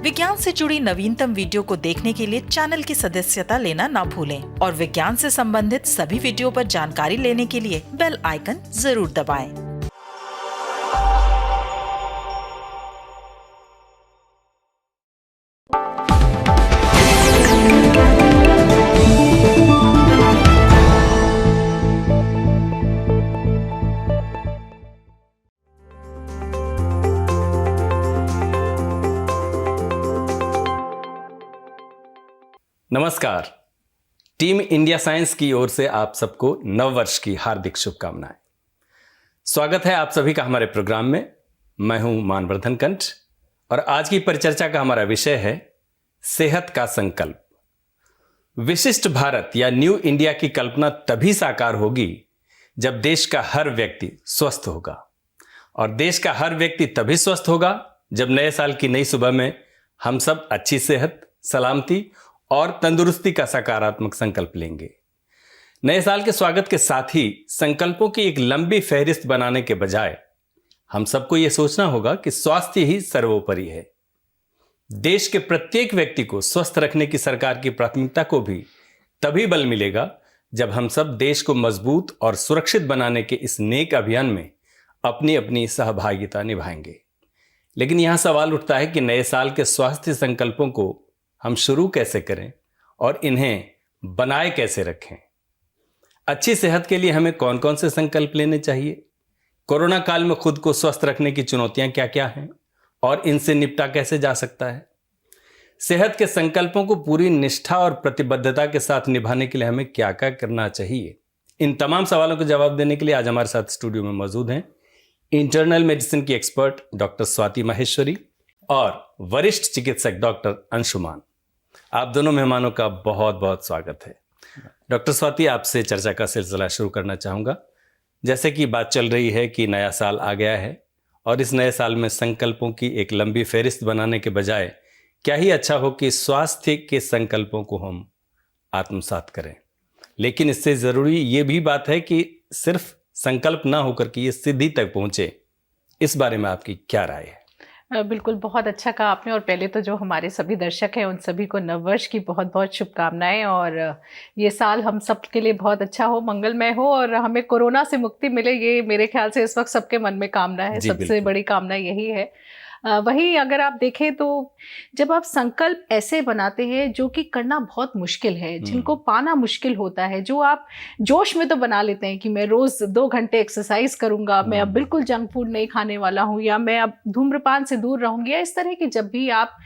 विज्ञान से जुड़ी नवीनतम वीडियो को देखने के लिए चैनल की सदस्यता लेना ना भूलें और विज्ञान से संबंधित सभी वीडियो पर जानकारी लेने के लिए बेल आइकन जरूर दबाएं। नमस्कार। टीम इंडिया साइंस की ओर से आप सबको नव वर्ष की हार्दिक शुभकामनाएं। स्वागत है आप सभी का हमारे प्रोग्राम में। मैं हूं मानवर्धन कंठ और आज की परिचर्चा का हमारा विषय है सेहत का संकल्प। विशिष्ट भारत या न्यू इंडिया की कल्पना तभी साकार होगी जब देश का हर व्यक्ति स्वस्थ होगा, और देश का हर व्यक्ति तभी स्वस्थ होगा जब नए साल की नई सुबह में हम सब अच्छी सेहत, सलामती और तंदुरुस्ती का सकारात्मक संकल्प लेंगे। नए साल के स्वागत के साथ ही संकल्पों की एक लंबी फहरिस्त बनाने के बजाय हम सबको यह सोचना होगा कि स्वास्थ्य ही सर्वोपरि है। देश के प्रत्येक व्यक्ति को स्वस्थ रखने की सरकार की प्राथमिकता को भी तभी बल मिलेगा जब हम सब देश को मजबूत और सुरक्षित बनाने के इस नेक अभियान में अपनी अपनी सहभागिता निभाएंगे। लेकिन यहां सवाल उठता है कि नए साल के स्वास्थ्य संकल्पों को हम शुरू कैसे करें और इन्हें बनाए कैसे रखें। अच्छी सेहत के लिए हमें कौन कौन से संकल्प लेने चाहिए, कोरोना काल में खुद को स्वस्थ रखने की चुनौतियां क्या क्या हैं और इनसे निपटा कैसे जा सकता है। सेहत के संकल्पों को पूरी निष्ठा और प्रतिबद्धता के साथ निभाने के लिए हमें क्या क्या करना चाहिए, इन तमाम सवालों के जवाब देने के लिए आज हमारे साथ स्टूडियो में मौजूद हैं इंटरनल मेडिसिन की एक्सपर्ट डॉक्टर स्वाति माहेश्वरी और वरिष्ठ चिकित्सक डॉक्टर अंशुमान। आप दोनों मेहमानों का बहुत बहुत स्वागत है। डॉक्टर स्वाति, आपसे चर्चा का सिलसिला शुरू करना चाहूँगा। जैसे कि बात चल रही है कि नया साल आ गया है और इस नए साल में संकल्पों की एक लंबी फहरिस्त बनाने के बजाय क्या ही अच्छा हो कि स्वास्थ्य के संकल्पों को हम आत्मसात करें। लेकिन इससे ज़रूरी ये भी बात है कि सिर्फ संकल्प ना होकर के ये सिद्धि तक पहुँचे। इस बारे में आपकी क्या राय है? बिल्कुल, बहुत अच्छा कहा आपने। और पहले तो जो हमारे सभी दर्शक हैं उन सभी को नववर्ष की बहुत बहुत शुभकामनाएं, और ये साल हम सब के लिए बहुत अच्छा हो, मंगलमय हो और हमें कोरोना से मुक्ति मिले। ये मेरे ख्याल से इस वक्त सबके मन में कामना है, सबसे बड़ी कामना यही है। वही अगर आप देखें तो जब आप संकल्प ऐसे बनाते हैं जो कि करना बहुत मुश्किल है, जिनको पाना मुश्किल होता है, जो आप जोश में तो बना लेते हैं कि मैं रोज 2 घंटे एक्सरसाइज करूंगा, मैं अब बिल्कुल जंक फूड नहीं खाने वाला हूं, या मैं अब धूम्रपान से दूर रहूंगी, या इस तरह की जब भी आप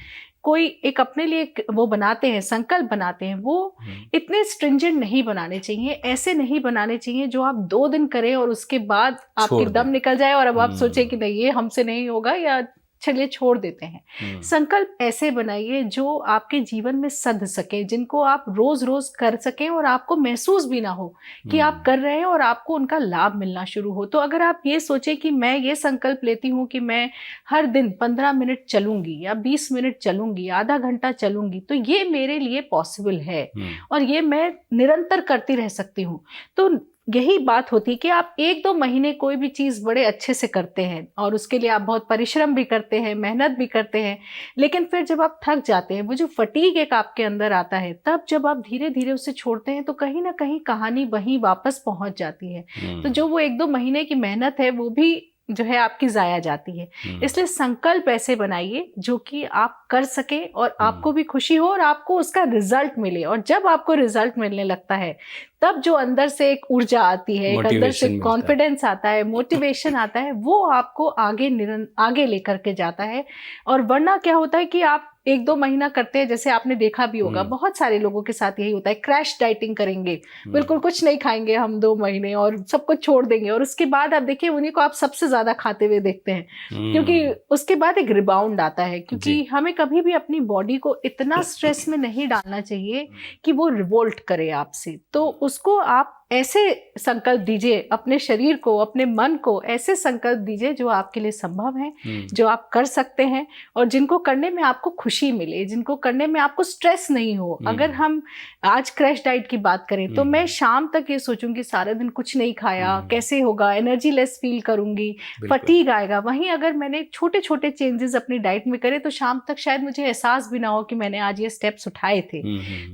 कोई एक अपने लिए वो बनाते हैं, संकल्प बनाते हैं, वो इतने स्ट्रिंजेंट नहीं बनाने चाहिए। ऐसे नहीं बनाने चाहिए जो आप 2 दिन करें और उसके बाद आपके दम निकल जाए और अब आप सोचे कि नहीं ये हमसे नहीं होगा या चलिए छोड़ देते हैं। संकल्प ऐसे बनाइए जो आपके जीवन में सध सके, जिनको आप रोज रोज कर सकें और आपको महसूस भी ना हो कि आप कर रहे हैं और आपको उनका लाभ मिलना शुरू हो। तो अगर आप ये सोचें कि मैं ये संकल्प लेती हूँ कि मैं हर दिन 15 मिनट चलूंगी या 20 मिनट चलूंगी, आधा घंटा चलूंगी, तो ये मेरे लिए पॉसिबल है और ये मैं निरंतर करती रह सकती हूँ। तो यही बात होती है कि आप 1-2 महीने कोई भी चीज़ बड़े अच्छे से करते हैं और उसके लिए आप बहुत परिश्रम भी करते हैं, मेहनत भी करते हैं, लेकिन फिर जब आप थक जाते हैं, वो जो फटीग एक आपके अंदर आता है, तब जब आप धीरे धीरे उसे छोड़ते हैं तो कहीं ना कहीं कहानी वहीं वापस पहुंच जाती है। तो जो वो 1-2 महीने की मेहनत है वो भी जो है आपकी जाया जाती है। इसलिए संकल्प ऐसे बनाइए जो कि आप कर सके और आपको भी खुशी हो और आपको उसका रिजल्ट मिले। और जब आपको रिजल्ट मिलने लगता है तब जो अंदर से एक ऊर्जा आती है, एक अंदर से कॉन्फिडेंस आता है, मोटिवेशन आता है, वो आपको आगे लेकर के जाता है। और वरना क्या होता है कि आप 1-2 महीना करते हैं, जैसे आपने देखा भी होगा बहुत सारे लोगों के साथ यही होता है, क्रैश डाइटिंग करेंगे, बिल्कुल कुछ नहीं खाएंगे हम 2 महीने और सब कुछ छोड़ देंगे, और उसके बाद आप देखिए उन्हीं को आप सबसे ज्यादा खाते हुए देखते हैं, क्योंकि उसके बाद एक रिबाउंड आता है। क्योंकि हमें कभी भी अपनी बॉडी को इतना स्ट्रेस में नहीं डालना चाहिए कि वो रिवोल्ट करे आपसे। तो उसको आप ऐसे संकल्प दीजिए, अपने शरीर को, अपने मन को ऐसे संकल्प दीजिए जो आपके लिए संभव है, जो आप कर सकते हैं और जिनको करने में आपको खुशी मिले, जिनको करने में आपको स्ट्रेस नहीं हो। अगर हम आज क्रैश डाइट की बात करें तो मैं शाम तक ये सोचूंगी सारा दिन कुछ नहीं खाया, कैसे होगा, एनर्जी लेस फील करूंगी, फटीग आएगा। वहीं अगर मैंने छोटे छोटे चेंजेस अपनी डाइट में करे तो शाम तक शायद मुझे एहसास भी ना हो कि मैंने आज ये स्टेप्स उठाए थे।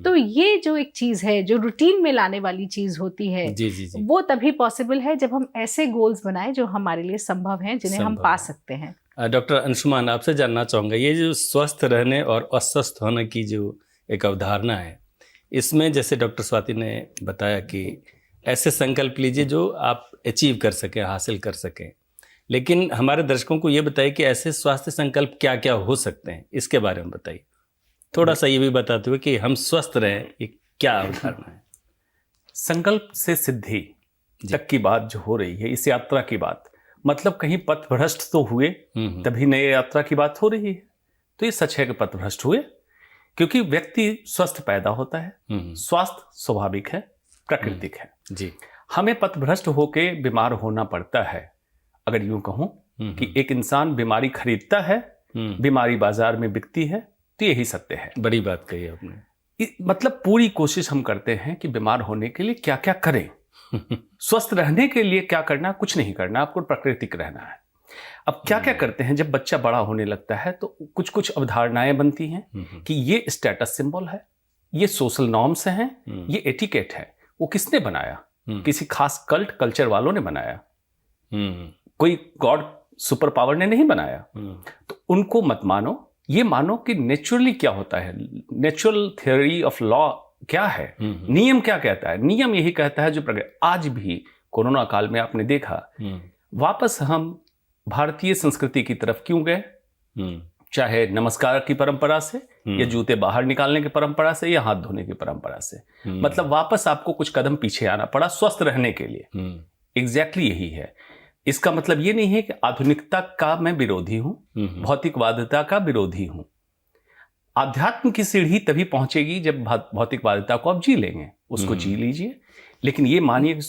तो ये जो एक चीज़ है जो रूटीन में लाने वाली चीज़ होती है, जी। वो तभी पॉसिबल है जब हम ऐसे गोल्स बनाएं जो हमारे लिए संभव हैं, जिन्हें हम पा सकते हैं। डॉक्टर अंशुमान, आपसे जानना चाहूँगा, ये जो स्वस्थ रहने और अस्वस्थ होने की जो एक अवधारणा है, इसमें जैसे डॉक्टर स्वाति ने बताया कि ऐसे संकल्प लीजिए जो आप अचीव कर सकें, हासिल कर सकें, लेकिन हमारे दर्शकों को ये बताइए कि ऐसे स्वास्थ्य संकल्प क्या क्या हो सकते हैं, इसके बारे में बताइए थोड़ा सा। ये भी बताते हुए कि हम स्वस्थ रहें, ये क्या अवधारणा है? संकल्प से सिद्धि तक की बात जो हो रही है, इस यात्रा की बात, मतलब कहीं पथभ्रष्ट तो हुए तभी नई यात्रा की बात हो रही है। तो ये सच है कि पथभ्रष्ट हुए, क्योंकि व्यक्ति स्वस्थ पैदा होता है, स्वास्थ्य स्वाभाविक है, प्राकृतिक है जी। हमें पथभ्रष्ट होके बीमार होना पड़ता है। अगर यूं कहूं कि एक इंसान बीमारी खरीदता है, बीमारी बाजार में बिकती है, तो यही सत्य है। बड़ी बात कही आपने। मतलब पूरी कोशिश हम करते हैं कि बीमार होने के लिए क्या क्या करें, स्वस्थ रहने के लिए क्या करना, कुछ नहीं करना, आपको प्राकृतिक रहना है। अब क्या क्या करते हैं, जब बच्चा बड़ा होने लगता है तो कुछ कुछ अवधारणाएं बनती हैं कि ये स्टेटस सिंबल है, ये सोशल नॉर्म्स हैं, ये एटिकेट है। वो किसने बनाया? किसी खास कल्चर वालों ने बनाया, कोई गॉड सुपर पावर ने नहीं बनाया। तो उनको मत मानो, ये मानो कि नेचुरली क्या होता है, नेचुरल थ्योरी ऑफ लॉ क्या है, नियम क्या कहता है। नियम यही कहता है जो आज भी कोरोना काल में आपने देखा, वापस हम भारतीय संस्कृति की तरफ क्यों गए, चाहे नमस्कार की परंपरा से या जूते बाहर निकालने की परंपरा से या हाथ धोने की परंपरा से, मतलब वापस आपको कुछ कदम पीछे आना पड़ा स्वस्थ रहने के लिए। एग्जैक्टली यही है। इसका मतलब ये नहीं है कि आधुनिकता का मैं विरोधी हूं, भौतिकवादिता का विरोधी हूं। आध्यात्म की सीढ़ी तभी पहुंचेगी जब भौतिकवादिता को आप जी लेंगे, उसको जी लीजिए, लेकिन ये मानिए कि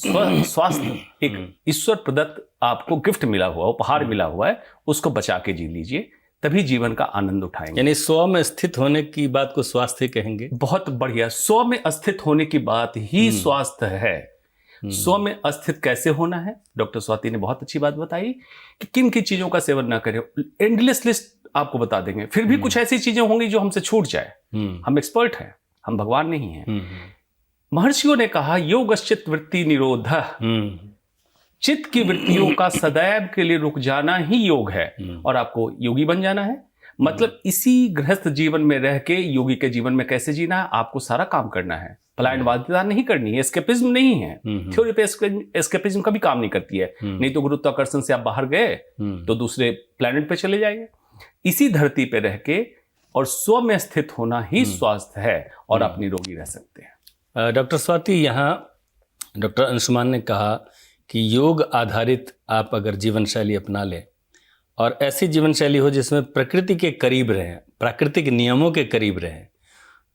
स्वास्थ्य एक ईश्वर प्रदत्त आपको गिफ्ट मिला हुआ, उपहार मिला हुआ है, उसको बचा के जी लीजिए, तभी जीवन का आनंद उठाएंगे। यानी स्व में स्थित होने की बात को स्वास्थ्य कहेंगे। बहुत बढ़िया, स्व में स्थित होने की बात ही स्वास्थ्य है। स्व में अस्थित कैसे होना है, डॉक्टर स्वाति ने बहुत अच्छी बात बताई कि किन किन चीजों का सेवन ना करें। एंडलेस लिस्ट आपको बता देंगे, फिर भी कुछ ऐसी चीजें होंगी जो हमसे छूट जाए। हम एक्सपर्ट हैं, हम भगवान नहीं हैं। महर्षियों ने कहा योगश्चित वृत्ति निरोध, चित्त की वृत्तियों का सदैव के लिए रुक जाना ही योग है, और आपको योगी बन जाना है। मतलब इसी गृहस्थ जीवन में रह के योगी के जीवन में कैसे जीना है, आपको सारा काम करना है। पलायनवादिता नहीं करनी है, एस्केपिज्म नहीं है। थ्योरी पे एस्केपिज्म कभी काम नहीं करती है। नहीं तो गुरुत्वाकर्षण से आप बाहर गए तो दूसरे प्लैनेट पे चले जाएंगे। इसी धरती पे रह के और स्व में स्थित होना ही स्वास्थ्य है, और आप निरोगी रह सकते हैं। डॉक्टर स्वाति, यहाँ डॉक्टर अंशुमान ने कहा कि योग आधारित आप अगर जीवन शैली अपना लें और ऐसी जीवन शैली हो जिसमें प्रकृति के करीब रहें, प्राकृतिक नियमों के करीब रहें,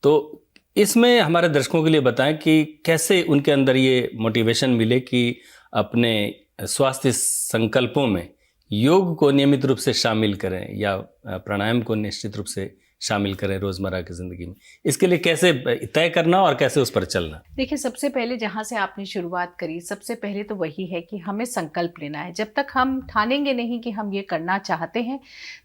तो इसमें हमारे दर्शकों के लिए बताएं कि कैसे उनके अंदर ये मोटिवेशन मिले कि अपने स्वास्थ्य संकल्पों में योग को नियमित रूप से शामिल करें या प्राणायाम को निश्चित रूप से शामिल करें रोज़मर्रा की ज़िंदगी में। इसके लिए कैसे तय करना और कैसे उस पर चलना? देखिए, सबसे पहले जहाँ से आपने शुरुआत करी, सबसे पहले तो वही है कि हमें संकल्प लेना है। जब तक हम ठानेंगे नहीं कि हम ये करना चाहते हैं,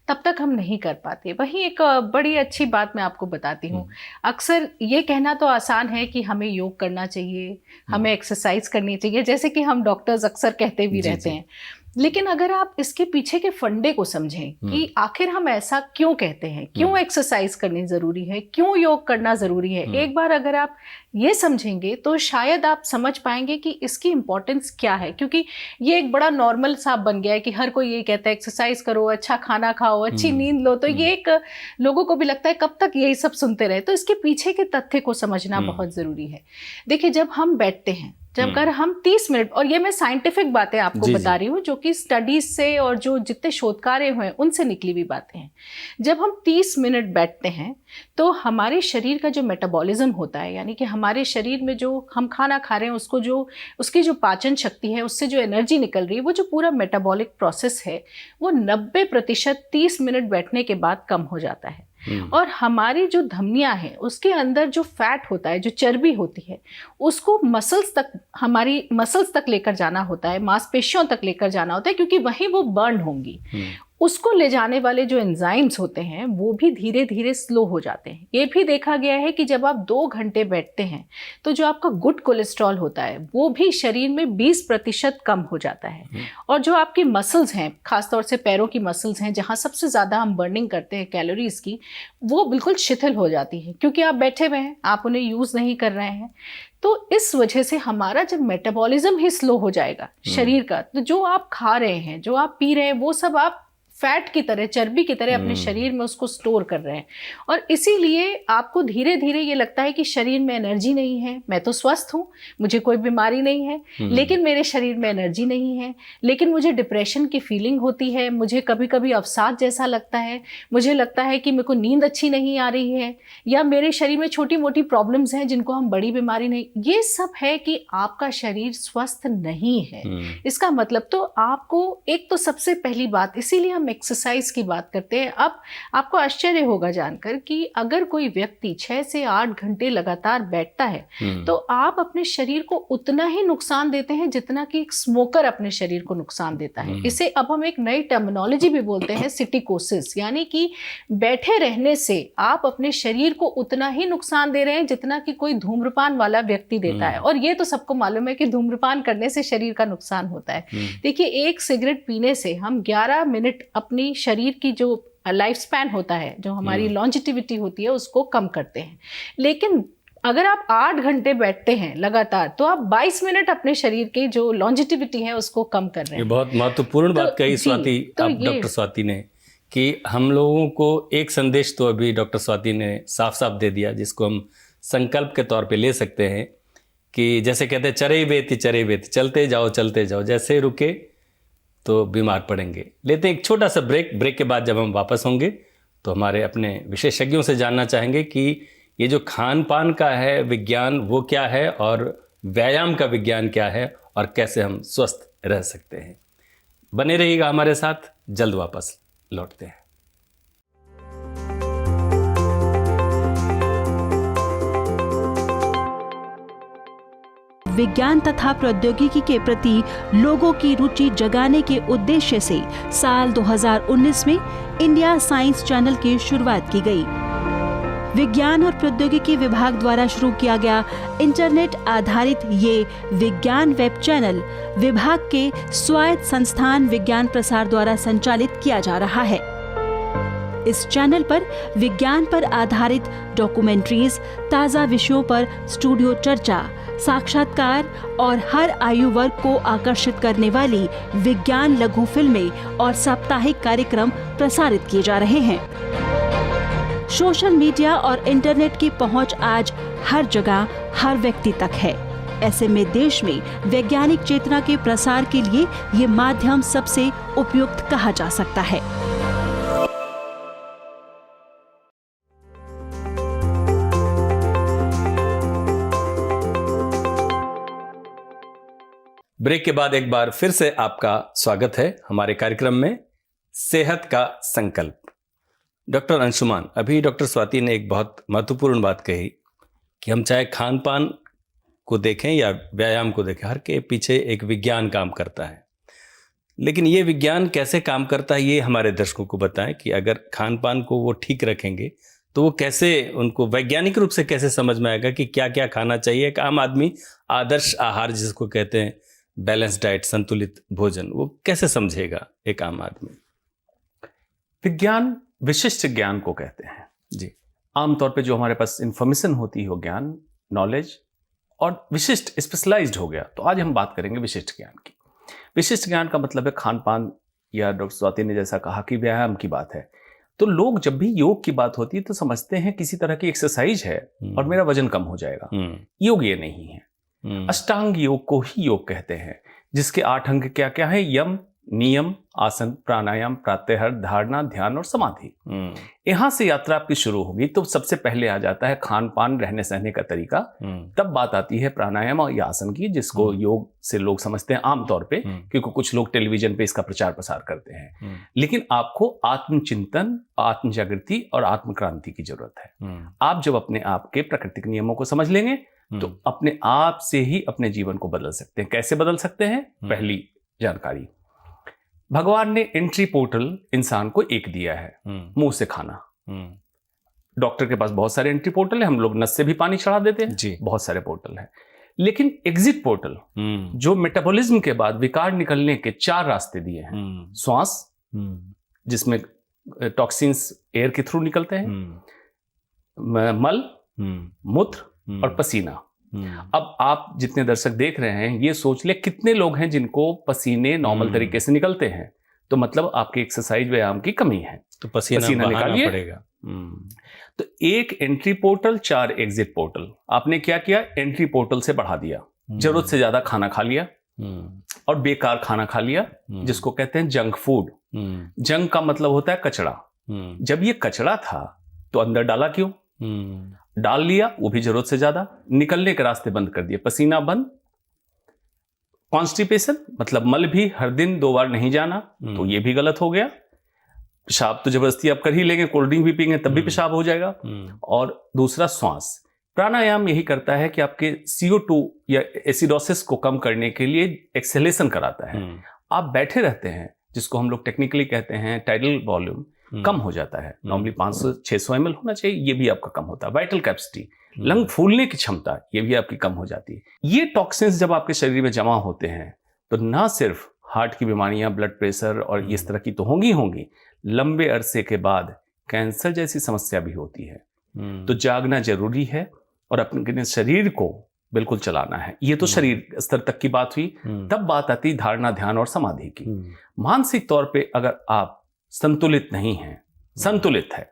तब तक हम नहीं कर पाते। वही एक बड़ी अच्छी बात मैं आपको बताती हूँ। अक्सर ये कहना तो आसान है कि हमें योग करना चाहिए, हमें एक्सरसाइज करनी चाहिए, जैसे कि हम डॉक्टर्स अक्सर कहते भी रहते हैं। लेकिन अगर आप इसके पीछे के फंडे को समझें कि आखिर हम ऐसा क्यों कहते हैं, क्यों एक्सरसाइज करनी ज़रूरी है, क्यों योग करना ज़रूरी है, एक बार अगर आप ये समझेंगे तो शायद आप समझ पाएंगे कि इसकी इम्पोर्टेंस क्या है। क्योंकि ये एक बड़ा नॉर्मल सा बन गया है कि हर कोई ये कहता है एक्सरसाइज करो, अच्छा खाना खाओ, अच्छी नींद लो, तो ये एक लोगों को भी लगता है कब तक यही सब सुनते रहे। तो इसके पीछे के तथ्य को समझना बहुत ज़रूरी है। देखिए, जब हम बैठते हैं, जब अगर हम 30 मिनट, और ये मैं साइंटिफिक बातें आपको जी, बता जी। रही हूँ जो कि स्टडीज से और जो जितने शोध कार्य हुए उनसे निकली हुई बातें हैं। जब हम 30 मिनट बैठते हैं तो हमारे शरीर का जो मेटाबॉलिज्म होता है, यानी कि हमारे शरीर में जो हम खाना खा रहे हैं उसको जो उसकी जो पाचन शक्ति है, उससे जो एनर्जी निकल रही है, वो जो पूरा मेटाबॉलिक प्रोसेस है वो 90% 30 मिनट बैठने के बाद कम हो जाता है। और हमारी जो धमनियां हैं उसके अंदर जो फैट होता है, जो चर्बी होती है, उसको मसल्स तक, हमारी मसल्स तक लेकर जाना होता है, मांसपेशियों तक लेकर जाना होता है, क्योंकि वहीं वो बर्न होंगी। उसको ले जाने वाले जो एंजाइम्स होते हैं वो भी धीरे धीरे स्लो हो जाते हैं। ये भी देखा गया है कि जब आप 2 घंटे बैठते हैं तो जो आपका गुड कोलेस्ट्रॉल होता है वो भी शरीर में 20% कम हो जाता है। और जो आपकी मसल्स हैं, खासतौर से पैरों की मसल्स हैं जहाँ सबसे ज़्यादा हम बर्निंग करते हैं कैलोरीज की, वो बिल्कुल शिथिल हो जाती है, क्योंकि आप बैठे हुए हैं, आप उन्हें यूज़ नहीं कर रहे हैं। तो इस वजह से हमारा जब मेटाबॉलिज्म ही स्लो हो जाएगा शरीर का, तो जो आप खा रहे हैं, जो आप पी रहे हैं, वो सब आप फैट की तरह, चर्बी की तरह अपने शरीर में उसको स्टोर कर रहे हैं। और इसीलिए आपको धीरे धीरे ये लगता है कि शरीर में एनर्जी नहीं है, मैं तो स्वस्थ हूँ, मुझे कोई बीमारी नहीं है, लेकिन मेरे शरीर में एनर्जी नहीं है, लेकिन मुझे डिप्रेशन की फीलिंग होती है, मुझे कभी कभी अवसाद जैसा लगता है, मुझे लगता है कि मेरे को नींद अच्छी नहीं आ रही है, या मेरे शरीर में छोटी मोटी प्रॉब्लम्स हैं जिनको हम बड़ी बीमारी नहीं। ये सब है कि आपका शरीर स्वस्थ नहीं है। इसका मतलब तो आपको, एक तो सबसे पहली बात, इसीलिए हम एक्सरसाइज की बात करते हैं। अब आपको आश्चर्य होगा जानकर कि अगर कोई व्यक्ति 6 से 8 घंटे लगातार बैठता है तो आप अपने शरीर को उतना ही नुकसान देते हैं जितना कि एक स्मोकर अपने शरीर को नुकसान देता है। इसे अब हम एक नई टर्मिनोलॉजी भी बोलते हैं, सिटिकोसिस, यानी कि बैठे रहने से आप अपने शरीर को उतना ही नुकसान दे रहे हैं जितना कि कोई धूम्रपान वाला व्यक्ति देता है। और ये तो सबको मालूम है कि धूम्रपान करने से शरीर का नुकसान होता है। देखिए, एक सिगरेट पीने से हम 11 मिनट अपनी शरीर की जो लाइफ स्पैन होता है, जो हमारी लॉन्जिटिविटी होती है, उसको कम करते हैं। लेकिन अगर आप 8 घंटे बैठते हैं लगातार तो आप 22 मिनट अपने शरीर की जो लॉन्जिटिविटी है उसको कम कर रहे हैं। ये बहुत महत्वपूर्ण बात कही स्वाति, अब डॉक्टर स्वाति ने, कि हम लोगों को एक संदेश तो अभी डॉक्टर स्वाति ने साफ साफ दे दिया, जिसको हम संकल्प के तौर पे ले सकते हैं कि जैसे कहते हैं चरे बेती, चलते जाओ, जैसे रुके तो बीमार पड़ेंगे। लेते हैं एक छोटा सा ब्रेक के बाद जब हम वापस होंगे तो हमारे अपने विशेषज्ञों से जानना चाहेंगे कि ये जो खान पान का है विज्ञान वो क्या है, और व्यायाम का विज्ञान क्या है, और कैसे हम स्वस्थ रह सकते हैं। बने रहिएगा हमारे साथ, जल्द वापस लौटते हैं। विज्ञान तथा प्रौद्योगिकी के प्रति लोगों की रुचि जगाने के उद्देश्य से साल 2019 में इंडिया साइंस चैनल की शुरुआत की गई। विज्ञान और प्रौद्योगिकी विभाग द्वारा शुरू किया गया इंटरनेट आधारित ये विज्ञान वेब चैनल विभाग के स्वायत्त संस्थान विज्ञान प्रसार द्वारा संचालित किया जा रहा है। इस चैनल पर विज्ञान पर आधारित डॉक्यूमेंट्रीज, ताज़ा विषयों पर स्टूडियो चर्चा, साक्षात्कार और हर आयु वर्ग को आकर्षित करने वाली विज्ञान लघु फिल्में और साप्ताहिक कार्यक्रम प्रसारित किए जा रहे हैं। सोशल मीडिया और इंटरनेट की पहुंच आज हर जगह, हर व्यक्ति तक है। ऐसे में देश में वैज्ञानिक चेतना के प्रसार के लिए ये माध्यम सबसे उपयुक्त कहा जा सकता है। ब्रेक के बाद एक बार फिर से आपका स्वागत है हमारे कार्यक्रम में सेहत का संकल्प। डॉक्टर अंशुमान, अभी डॉक्टर स्वाति ने एक बहुत महत्वपूर्ण बात कही कि हम चाहे खान पान को देखें या व्यायाम को देखें, हर के पीछे एक विज्ञान काम करता है। लेकिन ये विज्ञान कैसे काम करता है ये हमारे दर्शकों को बताएं कि अगर खान पान को वो ठीक रखेंगे तो वो कैसे, उनको वैज्ञानिक रूप से कैसे समझ में आएगा कि क्या क्या खाना चाहिए। एक आम आदमी आदर्श आहार जिसको कहते हैं, बैलेंस डाइट, संतुलित भोजन, वो कैसे समझेगा एक आम आदमी? विज्ञान विशिष्ट ज्ञान को कहते हैं जी। आमतौर पे जो हमारे पास इंफॉर्मेशन होती है वो ज्ञान, नॉलेज, और विशिष्ट स्पेशलाइज्ड हो गया। तो आज हम बात करेंगे विशिष्ट ज्ञान की। विशिष्ट ज्ञान का मतलब है खान पान, या डॉक्टर स्वाति ने जैसा कहा कि व्यायाम की बात है। तो लोग जब भी योग की बात होती है तो समझते हैं किसी तरह की एक्सरसाइज है और मेरा वजन कम हो जाएगा। योग ये नहीं है। अष्टांग योग को ही योग कहते हैं, जिसके 8 अंग क्या क्या है? यम, नियम, आसन, प्राणायाम, प्रत्याहार, धारणा, ध्यान और समाधि। यहां से यात्रा आपकी शुरू होगी तो सबसे पहले आ जाता है खान पान, रहने सहने का तरीका। तब बात आती है प्राणायाम और आसन की, जिसको योग से लोग समझते हैं आमतौर पे, क्योंकि कुछ लोग टेलीविजन पे इसका प्रचार प्रसार करते हैं। लेकिन आपको आत्मचिंतन, आत्म जागृति और आत्म क्रांति की जरूरत है। आप जब अपने आप के प्राकृतिक नियमों को समझ लेंगे तो अपने आप से ही अपने जीवन को बदल सकते हैं। कैसे बदल सकते हैं? पहली जानकारी, भगवान ने एंट्री पोर्टल इंसान को एक दिया है, मुंह से खाना। डॉक्टर के पास बहुत सारे एंट्री पोर्टल है, हम लोग नस से भी पानी चढ़ा देते हैं जी, बहुत सारे पोर्टल है। लेकिन एग्जिट पोर्टल जो मेटाबॉलिज्म के बाद विकार निकलने के 4 रास्ते दिए हैं। श्वास, जिसमें टॉक्सिन्स एयर के थ्रू निकलते हैं, मल, मूत्र और पसीना। अब आप जितने दर्शक देख रहे हैं ये सोच ले कितने लोग हैं जिनको पसीने नॉर्मल तरीके से निकलते हैं, तो मतलब आपकी एक्सरसाइज व्यायाम की कमी है, तो पसीना निकालना पड़ेगा। तो एक एंट्री पोर्टल, 4 एग्जिट पोर्टल। आपने क्या किया? एंट्री पोर्टल से बढ़ा दिया, जरूरत से ज्यादा खाना खा लिया और बेकार खाना खा लिया, जिसको कहते हैं जंक फूड। जंक का मतलब होता है कचरा। जब ये कचरा था तो अंदर डाला क्यों? डाल लिया, वो भी जरूरत से ज्यादा, निकलने के रास्ते बंद कर दिए, पसीना बंद। कॉन्स्टिपेशन मतलब मल भी हर दिन 2 बार नहीं जाना, तो ये भी गलत हो गया। पेशाब तो जबरदस्ती आप कर ही लेंगे, कोल्ड ड्रिंक भी पीएंगे तब भी पेशाब हो जाएगा। और दूसरा श्वास। प्राणायाम यही करता है कि आपके CO2 या एसिडोसिस को कम करने के लिए एक्सेलेशन कराता है। आप बैठे रहते हैं, जिसको हम लोग टेक्निकली कहते हैं टाइडल वॉल्यूम, कम हो जाता है। नॉर्मली 500-600 ml होना चाहिए, ये भी आपका कम होता है। वाइटल कैपेसिटी, लंग फूलने की क्षमता, ये भी आपकी कम हो जाती है। ये टॉक्सिन्स जब आपके शरीर में जमा होते हैं तो ना सिर्फ हार्ट की बीमारियां, ब्लड प्रेशर और इस तरह की तो होंगी, लंबे अरसे के बाद कैंसर जैसी समस्या भी होती है। तो जागना जरूरी है और अपने शरीर को बिल्कुल चलाना है। ये तो शरीर स्तर तक की बात हुई। तब बात आती धारणा, ध्यान और समाधि की। मानसिक तौर पे अगर आप संतुलित नहीं है, संतुलित है,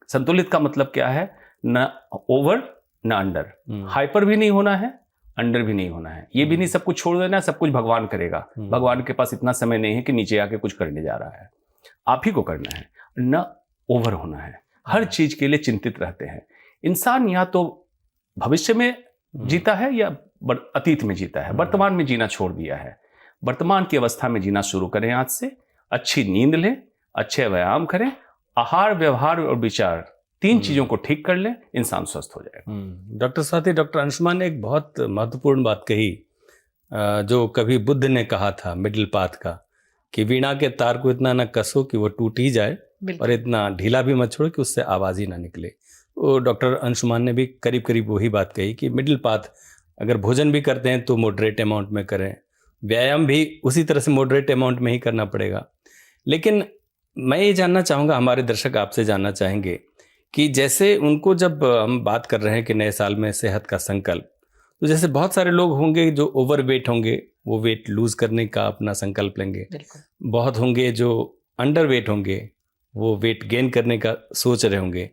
संतुलित का मतलब क्या है? न ओवर न अंडर, हाइपर भी नहीं होना है, अंडर भी नहीं होना है। ये भी नहीं सब कुछ छोड़ देना है, सब कुछ भगवान करेगा। भगवान के पास इतना समय नहीं है कि नीचे आके कुछ करने जा रहा है, आप ही को करना है। न ओवर होना है, हर चीज के लिए चिंतित रहते हैं। इंसान या तो भविष्य में जीता है या अतीत में जीता है, वर्तमान में जीना छोड़ दिया है। वर्तमान की अवस्था में जीना शुरू करें आज से। अच्छी नींद लें, अच्छे व्यायाम करें, आहार, व्यवहार और विचार, 3 चीजों को ठीक कर लें, इंसान स्वस्थ हो जाएगा। डॉक्टर साथ ही डॉक्टर अंशुमान ने एक बहुत महत्वपूर्ण बात कही, जो कभी बुद्ध ने कहा था मिडिल पाथ का, कि वीणा के तार को इतना ना कसो कि वो टूट ही जाए और इतना ढीला भी मत छोड़ो कि उससे आवाज ही ना निकले। वो डॉक्टर अंशुमान ने भी करीब करीब वही बात कही कि मिडिल पाथ, अगर भोजन भी करते हैं तो मॉडरेट अमाउंट में करें, व्यायाम भी उसी तरह से मॉडरेट अमाउंट में ही करना पड़ेगा। लेकिन मैं ये जानना चाहूँगा, हमारे दर्शक आपसे जानना चाहेंगे कि जैसे उनको, जब हम बात कर रहे हैं कि नए साल में सेहत का संकल्प, तो जैसे बहुत सारे लोग होंगे जो ओवर वेट होंगे, वो वेट लूज करने का अपना संकल्प लेंगे। बहुत होंगे जो अंडर वेट होंगे, वो वेट गेन करने का सोच रहे होंगे।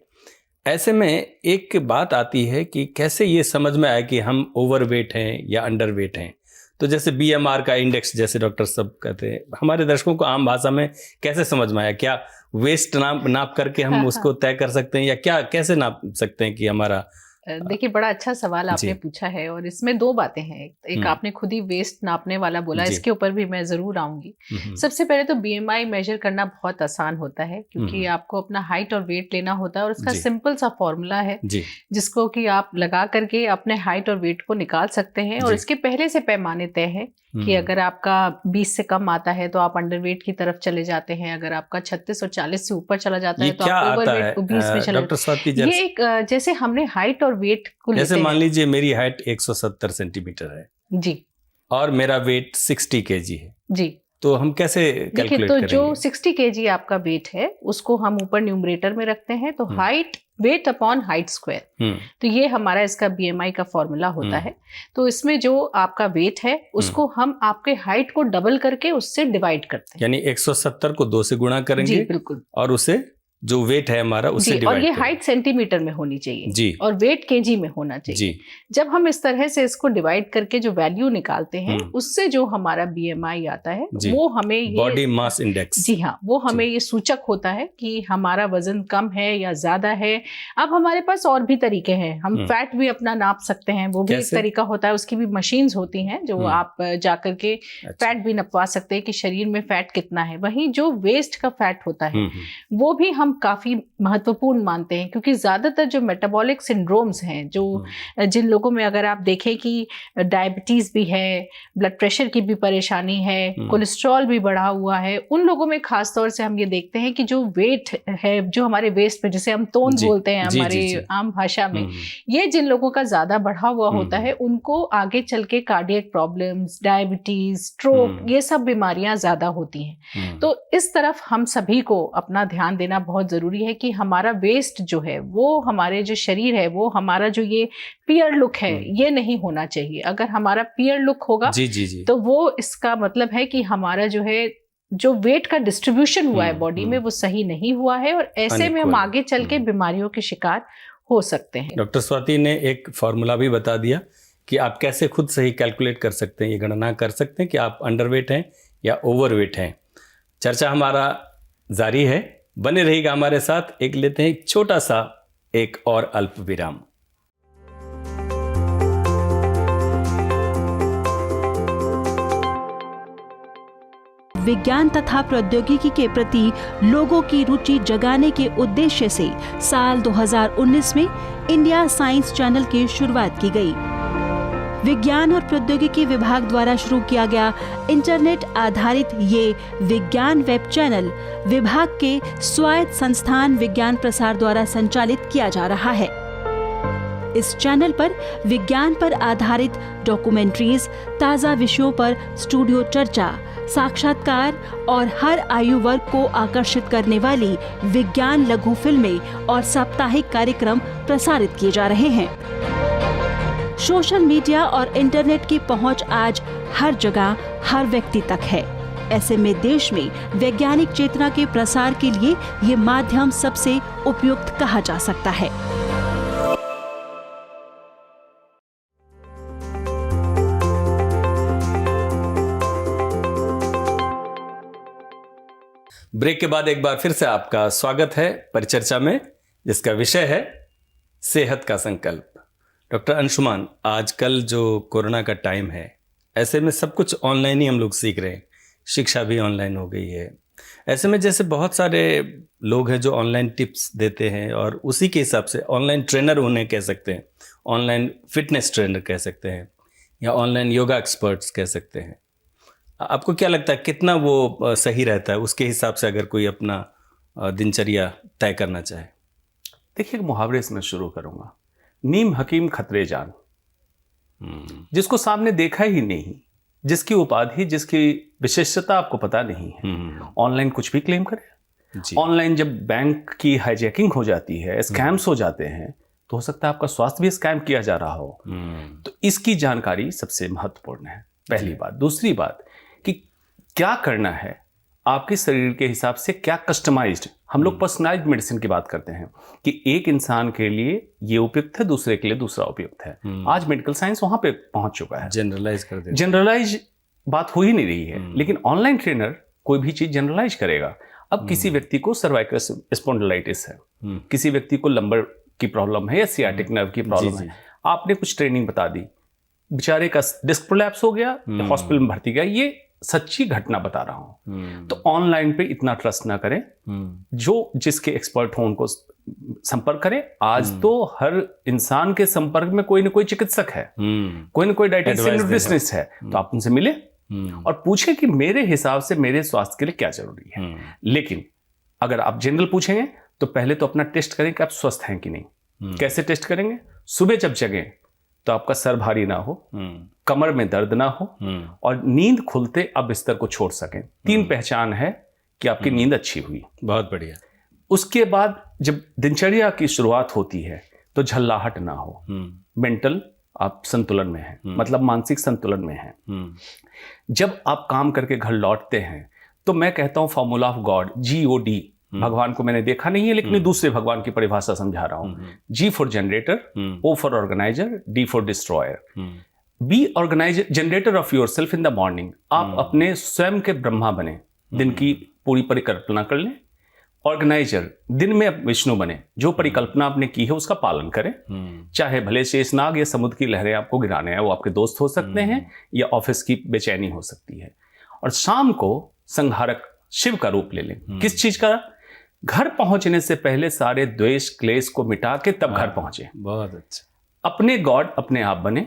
ऐसे में एक बात आती है कि कैसे ये समझ में आए कि हम ओवर वेट हैं या अंडर वेट हैं। तो जैसे BMR का इंडेक्स, जैसे डॉक्टर सब कहते हैं, हमारे दर्शकों को आम भाषा में कैसे समझ में आया? क्या वेस्ट नाप करके हम उसको तय कर सकते हैं, या क्या कैसे नाप सकते हैं कि हमारा? देखिए, बड़ा अच्छा सवाल आपने पूछा है और इसमें 2 बातें हैं। एक आपने खुद ही वेस्ट नापने वाला बोला, इसके ऊपर भी मैं जरूर आऊंगी। सबसे पहले तो BMI मेजर करना बहुत आसान होता है, क्योंकि आपको अपना हाइट और वेट लेना होता है और उसका सिंपल सा फॉर्मूला है जिसको कि आप लगा करके अपने हाइट और वेट को निकाल सकते हैं। और इसके पहले से पैमाने तय है कि अगर आपका 20 से कम आता है तो आप अंडरवेट की तरफ चले जाते हैं, अगर आपका 36 और 40 से ऊपर चला जाता है तो आप ओवरवेट को 20 में चले जाते हैं। ये एक जैसे हमने हाइट और वेट को, जैसे मान लीजिए मेरी हाइट 170 सेंटीमीटर है जी, और मेरा वेट 60 kg है जी, तो हम कैसे कैलकुलेट तो करेंगे? जो 60 kg आपका वेट है उसको हम ऊपर न्यूमरेटर में रखते हैं, तो height weight upon height square, तो ये हमारा इसका BMI का फॉर्मूला होता है। तो इसमें जो आपका वेट है उसको हम आपके हाइट को डबल करके उससे डिवाइड करते हैं, यानी 170 को 2 से गुणा करेंगे जी, बिल्कुल, और उसे जो वेट है हमारा उससे जी, और डिवाइड ये करें। हाइट सेंटीमीटर में होनी चाहिए जी और वेट केजी में होना चाहिए। जी जब हम इस तरह से इसको डिवाइड करके जो वैल्यू निकालते हैं उससे जो हमारा बीएमआई आता है जी। वो हमें ये बॉडी मास इंडेक्स। जी हाँ, वो हमें ये सूचक होता है कि हमारा वजन कम है या ज्यादा है। अब हमारे पास और भी तरीके हैं, हम फैट भी अपना नाप सकते हैं, वो भी एक कैसे? तरीका होता है। उसकी भी मशीन्स होती हैं जो आप जाकर के फैट भी नपवा सकते हैं कि शरीर में फैट कितना है। वहीं जो वेस्ट का फैट होता है वो भी हम काफी महत्वपूर्ण मानते हैं, क्योंकि ज्यादातर जो मेटाबॉलिक सिंड्रोम्स हैं, जो जिन लोगों में अगर आप देखें कि डायबिटीज भी है, ब्लड प्रेशर की भी परेशानी है, कोलेस्ट्रॉल भी बढ़ा हुआ है, उन लोगों में खास तौर से हम ये देखते हैं कि जो वेट है, जो हमारे वेस्ट में जिसे हम तोंद जी, बोलते हैं जी, हमारे जी, जी। आम भाषा में, ये जिन लोगों का ज्यादा बढ़ा हुआ होता है उनको आगे चल के कार्डियक प्रॉब्लम्स, डायबिटीज, स्ट्रोक, ये सब बीमारियां ज्यादा होती हैं। तो इस तरफ हम सभी को अपना ध्यान देना बहुत जरूरी है कि हमारा वेस्ट जो है वो हमारे जो शरीर है, वो हमारा जो ये पियर लुक है ये नहीं होना चाहिए। अगर हमारा पियर लुक होगा जी जी जी तो वो इसका मतलब है कि हमारा जो है जो वेट का डिस्ट्रीब्यूशन हुआ है बॉडी में वो सही नहीं हुआ है, और ऐसे में हम अनइक्वल। आगे चल के बीमारियों के शिकार हो सकते हैं। डॉक्टर स्वाति ने एक फॉर्मूला भी बता दिया कि आप कैसे खुद सही कैलकुलेट कर सकते हैं, ये गणना कर सकते हैं कि आप अंडरवेट हैं या ओवरवेट हैं। चर्चा हमारा जारी है, बने रहिएगा हमारे साथ। एक लेते हैं एक छोटा सा एक और अल्प विराम। विज्ञान तथा प्रौद्योगिकी के प्रति लोगों की रुचि जगाने के उद्देश्य से साल 2019 में इंडिया साइंस चैनल की शुरुआत की गई। विज्ञान और प्रौद्योगिकी विभाग द्वारा शुरू किया गया इंटरनेट आधारित ये विज्ञान वेब चैनल विभाग के स्वायत्त संस्थान विज्ञान प्रसार द्वारा संचालित किया जा रहा है। इस चैनल पर विज्ञान पर आधारित डॉक्यूमेंट्रीज, ताज़ा विषयों पर स्टूडियो चर्चा, साक्षात्कार और हर आयु वर्ग को आकर्षित करने वाली विज्ञान लघु फिल्में और साप्ताहिक कार्यक्रम प्रसारित किए जा रहे हैं। सोशल मीडिया और इंटरनेट की पहुंच आज हर जगह, हर व्यक्ति तक है। ऐसे में देश में वैज्ञानिक चेतना के प्रसार के लिए ये माध्यम सबसे उपयुक्त कहा जा सकता है। ब्रेक के बाद एक बार फिर से आपका स्वागत है परिचर्चा में, जिसका विषय है सेहत का संकल्प। डॉक्टर अंशुमान, आजकल जो कोरोना का टाइम है, ऐसे में सब कुछ ऑनलाइन ही हम लोग सीख रहे हैं, शिक्षा भी ऑनलाइन हो गई है। ऐसे में जैसे बहुत सारे लोग हैं जो ऑनलाइन टिप्स देते हैं और उसी के हिसाब से ऑनलाइन ट्रेनर उन्हें कह सकते हैं, ऑनलाइन फिटनेस ट्रेनर कह सकते हैं, या ऑनलाइन योगा एक्सपर्ट्स कह सकते हैं। आपको क्या लगता है कितना वो सही रहता है, उसके हिसाब से अगर कोई अपना दिनचर्या तय करना चाहे? देखिए, मुहावरे से मैं शुरू करूंगा। नीम हकीम खतरे जान। जिसको सामने देखा ही नहीं, जिसकी उपाधि, जिसकी विशेषता आपको पता नहीं है, ऑनलाइन कुछ भी क्लेम करे। ऑनलाइन जब बैंक की हाईजैकिंग हो जाती है, स्कैम्स हो जाते हैं, तो हो सकता है आपका स्वास्थ्य भी स्कैम किया जा रहा हो। तो इसकी जानकारी सबसे महत्वपूर्ण है, पहली बात। दूसरी बात कि क्या करना है आपके शरीर के हिसाब से, क्या कस्टमाइज्ड। हम लोग पर्सनलाइज्ड मेडिसिन की बात करते हैं कि एक इंसान के लिए ये उपयुक्त है, दूसरे के लिए दूसरा उपयुक्त है। आज मेडिकल साइंस वहां पे पहुंच चुका है। जनरलाइज कर दे, जनरलाइज बात हो ही नहीं रही है, लेकिन ऑनलाइन ट्रेनर कोई भी चीज जनरलाइज करेगा। अब किसी व्यक्ति को सर्वाइकल स्पॉन्डिलाइटिस है, किसी व्यक्ति को लंबर की प्रॉब्लम है या सियाटिक नर्व की प्रॉब्लम है, आपने कुछ ट्रेनिंग बता दी, बेचारे का डिस्क प्रोलैप्स हो गया, हॉस्पिटल में भर्ती गया। ये सच्ची घटना बता रहा हूं। तो ऑनलाइन पे इतना ट्रस्ट ना करें, जो जिसके एक्सपर्ट हो उनको संपर्क करें। आज तो हर इंसान के संपर्क में कोई ना कोई चिकित्सक है, कोई ना कोई डाइटिशियन, न्यूट्रिशनिस्ट है। तो आप उनसे मिले और पूछें कि मेरे हिसाब से मेरे स्वास्थ्य के लिए क्या जरूरी है। लेकिन अगर आप जनरल पूछेंगे तो पहले तो अपना टेस्ट करें कि आप स्वस्थ हैं कि नहीं। कैसे टेस्ट करेंगे? सुबह जब जगें तो आपका सर भारी ना हो, कमर में दर्द ना हो, और नींद खुलते आप बिस्तर को छोड़ सकें। 3 पहचान है कि आपकी नींद अच्छी हुई। बहुत बढ़िया। उसके बाद जब दिनचर्या की शुरुआत होती है तो झल्लाहट ना हो, मेंटल आप संतुलन में हैं, मतलब मानसिक संतुलन में हैं। जब आप काम करके घर लौटते हैं तो मैं कहता हूं फॉर्मूला ऑफ गॉड, GOD, भगवान को मैंने देखा नहीं है, लेकिन मैं दूसरे भगवान की परिभाषा समझा रहा हूँ। G for generator, O for organiser, D for destroyer. Be organiser, generator of yourself in the morning. आप अपने स्वयं के ब्रह्मा बने, दिन की पूरी परिकल्पना कर लें। ऑर्गेनाइजर, दिन में अब विष्णु बने, जो परिकल्पना आपने की है उसका पालन करें। चाहे भले शेषनाग या समुद्र की लहरें आपको गिराने हैं, वो आपके दोस्त हो सकते हैं या ऑफिस की बेचैनी हो सकती है। और शाम को संहारक शिव का रूप ले लें। किस चीज का? घर पहुंचने से पहले सारे द्वेष क्लेश को मिटा के तब घर पहुंचे। बहुत अच्छा। अपने गॉड अपने आप बने,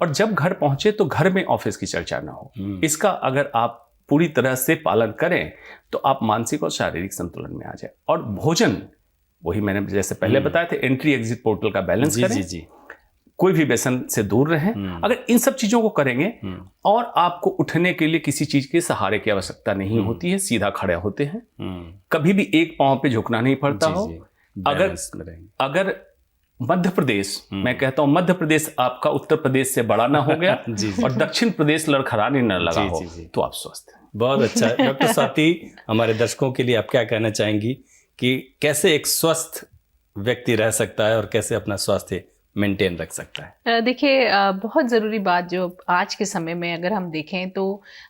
और जब घर पहुंचे तो घर में ऑफिस की चर्चा ना हो। इसका अगर आप पूरी तरह से पालन करें तो आप मानसिक और शारीरिक संतुलन में आ जाए। और भोजन, वही मैंने जैसे पहले बताया था, एंट्री एग्जिट पोर्टल का बैलेंस करें। जी। कोई भी व्यसन से दूर रहें। अगर इन सब चीजों को करेंगे, और आपको उठने के लिए किसी चीज के सहारे की आवश्यकता नहीं होती है, सीधा खड़े होते हैं, कभी भी एक पांव पे झुकना नहीं पड़ता हो। अगर मध्य प्रदेश, मैं कहता हूं मध्य प्रदेश आपका उत्तर प्रदेश से बड़ा ना हो गया और दक्षिण प्रदेश लड़खड़ाने न लगा हो, तो आप स्वस्थ हैं। बहुत अच्छा। डॉक्टर स्वाति, हमारे दर्शकों के लिए आप क्या कहना चाहेंगी कि कैसे एक स्वस्थ व्यक्ति रह सकता है और कैसे अपना स्वास्थ्य मेंटेन रख सकता है? देखिए, बहुत ज़रूरी बात जो आज के समय में अगर हम देखें तो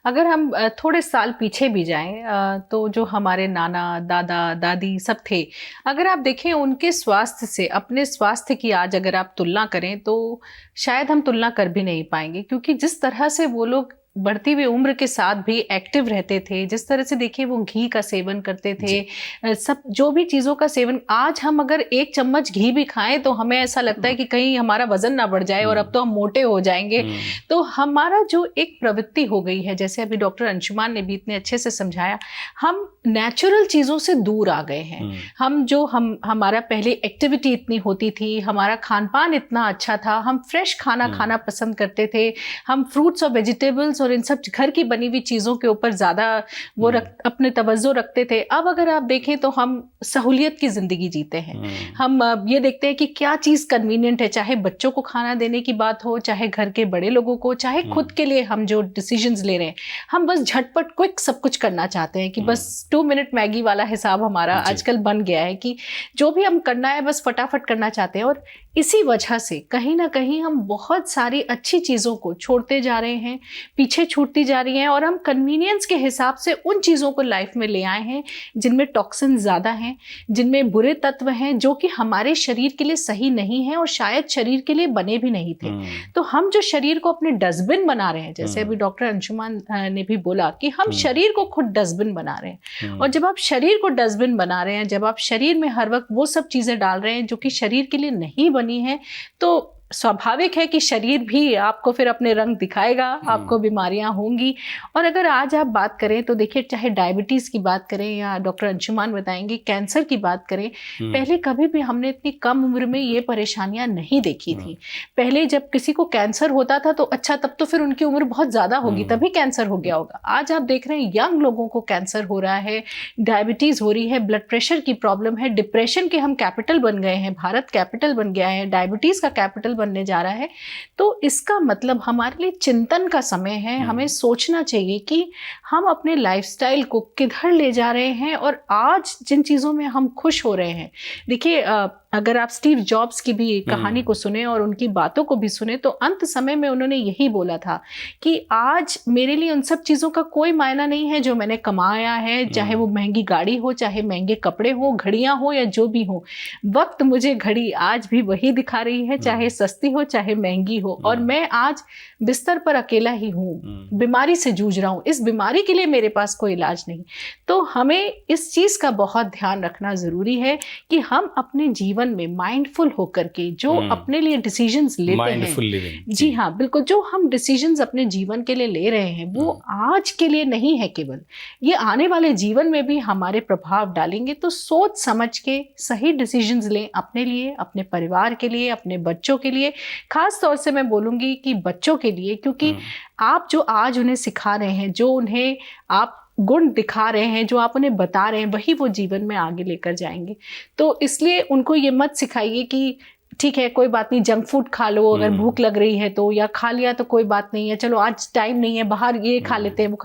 अगर हम थोड़े साल पीछे भी जाएं तो जो हमारे नाना दादा दादी सब थे, अगर आप देखें उनके स्वास्थ्य से अपने स्वास्थ्य की आज अगर आप तुलना करें तो शायद हम तुलना कर भी नहीं पाएंगे, क्योंकि जिस तरह से वो लोग बढ़ती हुई उम्र के साथ भी एक्टिव रहते थे, जिस तरह से देखिए वो घी का सेवन करते थे, सब जो भी चीज़ों का सेवन, आज हम अगर एक चम्मच घी भी खाएं तो हमें ऐसा लगता है कि कहीं हमारा वजन ना बढ़ जाए और अब तो हम मोटे हो जाएंगे। तो हमारा जो एक प्रवृत्ति हो गई है, जैसे अभी डॉक्टर अंशुमान ने भी इतने अच्छे से समझाया, हम नेचुरल चीज़ों से दूर आ गए हैं। हमारा पहले एक्टिविटी इतनी होती थी, हमारा खान पान इतना अच्छा था, हम फ्रेश खाना खाना पसंद करते थे, हम फ्रूट्स और वेजिटेबल्स और इन सब घर की बनी हुई चीज़ों के ऊपर ज़्यादा वो अपने तवज्जो रखते थे। अब अगर आप देखें तो हम सहूलियत की ज़िंदगी जीते हैं। हम ये देखते हैं कि क्या चीज़ कन्वीनियंट है, चाहे बच्चों को खाना देने की बात हो, चाहे घर के बड़े लोगों को, चाहे खुद के लिए हम जो डिसीजंस ले रहे हैं, हम बस झटपट क्विक सब कुछ करना चाहते हैं कि बस 2 मिनट मैगी वाला हिसाब हमारा आजकल बन गया है कि जो भी हम करना है बस फटाफट करना चाहते हैं। और इसी वजह से कहीं ना कहीं हम बहुत सारी अच्छी चीज़ों को छोड़ते जा रहे हैं, पीछे छूटती जा रही हैं, और हम कन्वीनियंस के हिसाब से उन चीज़ों को लाइफ में ले आए हैं जिनमें टॉक्सिन ज़्यादा हैं, जिनमें बुरे तत्व हैं, जो कि हमारे शरीर के लिए सही नहीं है और शायद शरीर के लिए बने भी नहीं थे। तो हम जो शरीर को अपने डस्टबिन बना रहे हैं, जैसे अभी डॉक्टर अंशुमान ने भी बोला कि हम शरीर को खुद डस्टबिन बना रहे हैं। और जब आप शरीर को डस्टबिन बना रहे हैं, जब आप शरीर में हर वक्त वो सब चीज़ें डाल रहे हैं जो कि शरीर के लिए नहीं बनी है, तो स्वाभाविक है कि शरीर भी आपको फिर अपने रंग दिखाएगा, आपको बीमारियां होंगी। और अगर आज आप बात करें तो देखिए, चाहे डायबिटीज़ की बात करें या डॉक्टर अंशुमान बताएंगे कैंसर की बात करें, पहले कभी भी हमने इतनी कम उम्र में ये परेशानियां नहीं देखी थी। पहले जब किसी को कैंसर होता था तो अच्छा, तब तो फिर उनकी उम्र बहुत ज़्यादा होगी तभी कैंसर हो गया होगा। आज आप देख रहे हैं यंग लोगों को कैंसर हो रहा है, डायबिटीज़ हो रही है, ब्लड प्रेशर की प्रॉब्लम है, डिप्रेशन के हम कैपिटल बन गए हैं, भारत कैपिटल बन गया है, डायबिटीज़ का कैपिटल बनने जा रहा है। तो इसका मतलब हमारे लिए चिंतन का समय है। हमें सोचना चाहिए कि हम अपने लाइफस्टाइल को किधर ले जा रहे हैं और आज जिन चीज़ों में हम खुश हो रहे हैं। देखिए, अगर आप स्टीव जॉब्स की भी कहानी को सुने और उनकी बातों को भी सुने तो अंत समय में उन्होंने यही बोला था कि आज मेरे लिए उन सब चीज़ों का कोई मायना नहीं है जो मैंने कमाया है, चाहे वो महंगी गाड़ी हो, चाहे महंगे कपड़े हो, घड़ियां हो या जो भी हो। वक्त मुझे घड़ी आज भी वही दिखा रही है, चाहे सस्ती हो चाहे महंगी हो, और मैं आज बिस्तर पर अकेला ही हूँ, बीमारी से जूझ रहा हूँ, इस बीमारी के लिए मेरे पास कोई इलाज नहीं। तो हमें इस चीज़ का बहुत ध्यान रखना ज़रूरी है कि हम अपने जीवन में माइंडफुल होकर के जो अपने लिए डिसीजंस लेते हैं, जी हाँ बिल्कुल, जो हम डिसीजंस अपने जीवन के लिए ले रहे हैं वो आज के लिए नहीं है केवल, ये आने वाले जीवन में भी हमारे प्रभाव डालेंगे। तो सोच समझ के सही डिसीजंस लें अपने लिए, अपने परिवार के लिए, अपने बच्चों के लिए। खास तौर से मैं बोलूँगी कि बच्चों के लिए, क्योंकि आप जो आज उन्हें सिखा रहे हैं, जो उन्हें आप गुण दिखा रहे हैं, जो आप उन्हें बता रहे हैं, वही वो जीवन में आगे लेकर जाएंगे। तो इसलिए उनको ये मत सिखाइए कि ठीक है कोई बात नहीं, जंक फूड खा लो अगर भूख लग रही है तो, या खा लिया तो कोई बात नहीं है, चलो आज टाइम नहीं है बाहर ये खा लेते हैं,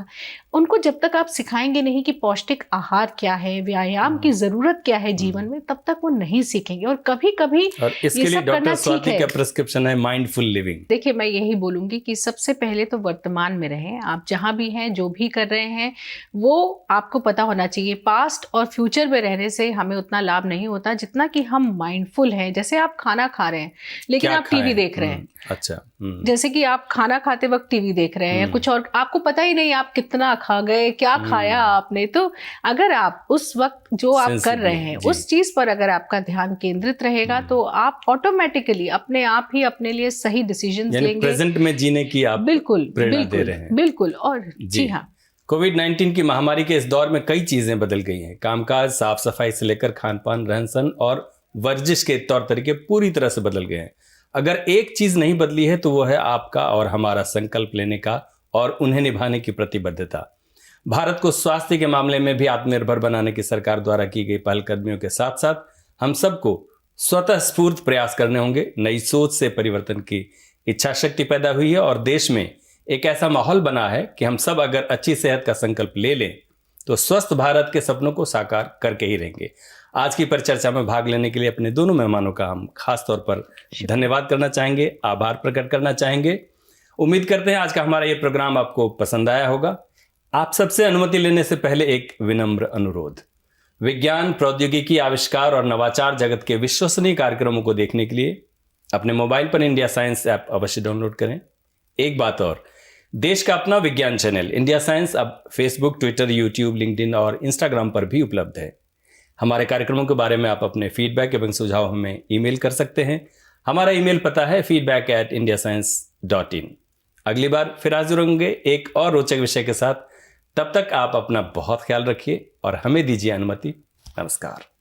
उनको जब तक आप सिखाएंगे नहीं कि पौष्टिक आहार क्या है, व्यायाम की जरूरत क्या है जीवन में, तब तक वो नहीं सीखेंगे। और कभी कभी और इसके लिए डॉक्टर स्वाति का प्रिस्क्रिप्शन है माइंडफुल लिविंग। देखिए मैं यही बोलूंगी कि सबसे पहले तो वर्तमान में रहें, आप जहां भी हैं जो भी कर रहे हैं वो आपको पता होना चाहिए। पास्ट और फ्यूचर में रहने से हमें उतना लाभ नहीं होता जितना कि हम माइंडफुल हैं। जैसे आप खाना खा रहे हैं लेकिन आप टीवी देख रहे हैं, अच्छा, जैसे कि आप खाना खाते वक्त टीवी देख रहे हैं या कुछ और, आपको पता ही नहीं आप कितना खा गए, क्या खाया आपने। तो अगर आप उस वक्त जो आप कर रहे हैं उस चीज पर अगर आपका ध्यान केंद्रित रहेगा तो आप ऑटोमेटिकली अपने आप ही अपने लिए सही डिसीजन लेंगे, प्रेजेंट में जीने की आप बिल्कुल प्रेरणा दे रहे हैं। बिल्कुल। और जी हाँ, कोविड-19 की महामारी के इस दौर में कई चीजें बदल गई हैं। कामकाज, साफ सफाई से लेकर खान पान, रहन सहन और वर्जिश के तौर तरीके पूरी तरह से बदल गए हैं। अगर एक चीज नहीं बदली है तो वो है आपका और हमारा संकल्प लेने का और उन्हें निभाने की प्रतिबद्धता। भारत को स्वास्थ्य के मामले में भी आत्मनिर्भर बनाने की सरकार द्वारा की गई पहलकदमियों के साथ साथ हम सबको स्वतः स्फूर्त प्रयास करने होंगे। नई सोच से परिवर्तन की इच्छा शक्ति पैदा हुई है और देश में एक ऐसा माहौल बना है कि हम सब अगर अच्छी सेहत का संकल्प ले लें तो स्वस्थ भारत के सपनों को साकार करके ही रहेंगे। आज की परिचर्चा में भाग लेने के लिए अपने दोनों मेहमानों का हम खास तौर पर धन्यवाद करना चाहेंगे, आभार प्रकट करना चाहेंगे। उम्मीद करते हैं आज का हमारा ये प्रोग्राम आपको पसंद आया होगा। आप सबसे अनुमति लेने से पहले एक विनम्र अनुरोध। विज्ञान, प्रौद्योगिकी, आविष्कार और नवाचार जगत के विश्वसनीय कार्यक्रमों को देखने के लिए अपने मोबाइल पर इंडिया साइंस ऐप अवश्य डाउनलोड करें। एक बात और, देश का अपना विज्ञान चैनल इंडिया साइंस अब फेसबुक, ट्विटर, यूट्यूब, लिंक्डइन और इंस्टाग्राम पर भी उपलब्ध है। हमारे कार्यक्रमों के बारे में आप अपने फीडबैक एवं सुझाव हमें ईमेल कर सकते हैं। हमारा ईमेल पता है feedback@indiascience.in। अगली बार फिर हाजिर होंगे एक और रोचक विषय के साथ। तब तक आप अपना बहुत ख्याल रखिए और हमें दीजिए अनुमति। नमस्कार।